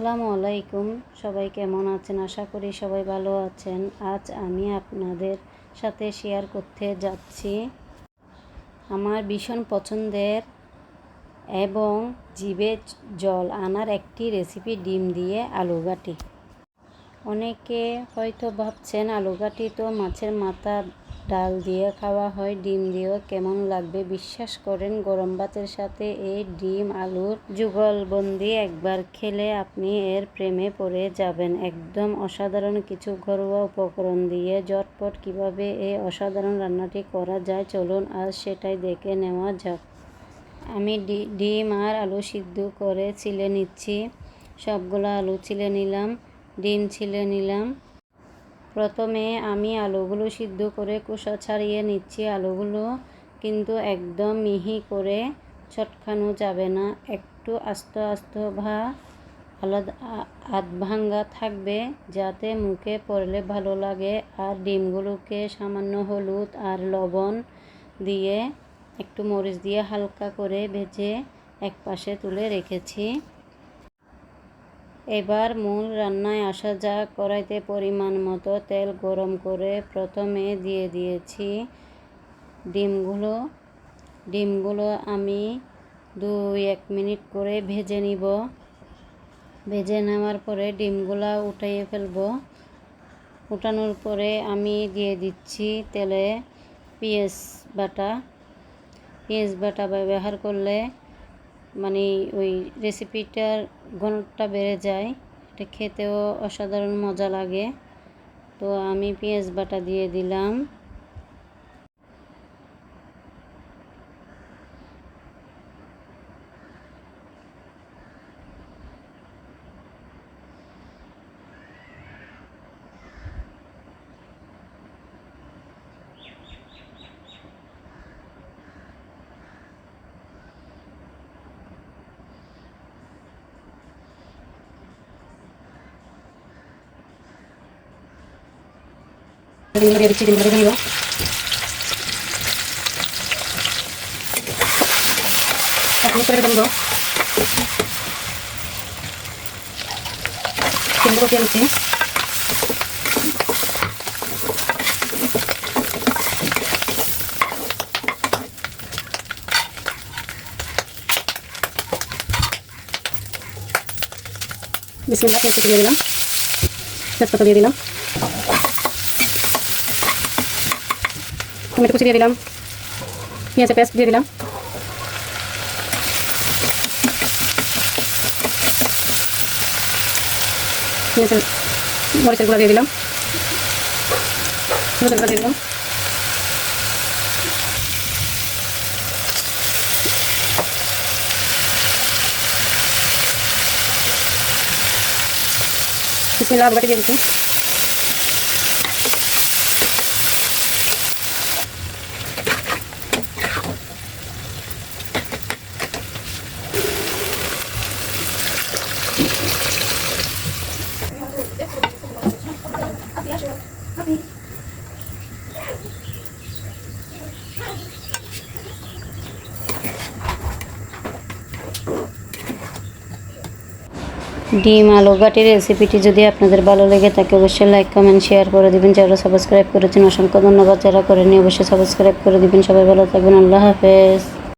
আসসালামু আলাইকুম। সবাই কেমন আছেন? আশা করি সবাই ভালো আছেন। আজ আমি আপনাদের সাথে শেয়ার করতে যাচ্ছি আমার ভীষণ পছন্দের এবং জিভে জল আনার একটি রেসিপি, ডিম দিয়ে আলু ঘাটি। অনেকে হয়তো ভাবছেন আলু ঘাটি তো মাছের মাথা ডাল দিয়ে খাওয়া হয়, ডিম দিয়েও কেমন লাগবে। বিশ্বাস করেন, গরম ভাতের সাথে এই ডিম আলুর যুগলবন্দি একবার খেলে আপনি এর প্রেমে পড়ে যাবেন। একদম অসাধারণ কিছু ঘরোয়া উপকরণ দিয়ে ঝটপট কিভাবে এই অসাধারণ রান্নাটি করা যায়, চলুন আজ সেটাই দেখে নেওয়া যাক। আমি ডিম আর আলু সিদ্ধ করে ছিলে নিচ্ছি। সবগুলো আলু ছিলে নিলাম, ডিম ছিলে নিলাম। প্রথমে আমি আলুগুলো সিদ্ধ করে খোসা ছাড়িয়ে নিচ্ছি। আলুগুলো কিন্তু একদম মিহি করে চটকানো যাবে না, একটু আস্ত আস্ত বা আলাদা আধ ভাঙ্গা থাকবে, যাতে মুখে পড়লে ভালো লাগে। আর ডিমগুলোকে সামান্য হলুদ আর লবণ দিয়ে একটু মরিচ দিয়ে হালকা করে ভেজে এক পাশে তুলে রেখেছি। এবার মূল রান্নায় আসা যাক। কড়াইতে পরিমাণ মতো তেল গরম করে প্রথমে দিয়ে দিয়েছি ডিমগুলো আমি 2-1 মিনিট করে ভেজে নিব। ভেজে নেওয়ার পরে ডিমগুলো উঠিয়ে ফেলব। উঠানোর পরে আমি দিয়ে দিচ্ছি তেলে পেঁয়াজ বাটা ব্যবহার করলে মানে ওই রেসিপিটার ঘনটা বেড়ে যায়, এটা খেতেও অসাধারণ মজা লাগে। তো আমি পেঁয়াজ বাটা দিয়ে দিলাম। ডিমগুলো দিয়ে দিচ্ছি, ডিমগুলো ভেজে নিব। এক মিনিট করে ভেজে নিব। ডিমগুলো দিয়ে নিচ্ছি। বিসমিল্লাহ, পেঁয়াজ কুচি দিয়ে দিলাম, তেজপাতা দিয়ে দিলাম, টমেটো কুচি দিয়ে দিলাম, পেঁয়াজের পেস্ট দিয়ে দিলাম, মরিচের গুঁড়া দিয়ে দিলাম, হলুদের গুঁড়া দিয়ে দিলাম, বিসমিল্লাহ, আলু বাটি দিয়ে দিচ্ছি। ডিম আলু ঘাটির রেসিপিটি যদি আপনাদের ভালো লেগে থাকে অবশ্যই লাইক, কমেন্ট, শেয়ার করে দিবেন। যারা সাবস্ক্রাইব করেছেন অসংখ্য ধন্যবাদ, যারা করেননি অবশ্যই সাবস্ক্রাইব করে দিবেন। সবাই ভালো থাকবেন। আল্লাহ হাফেজ।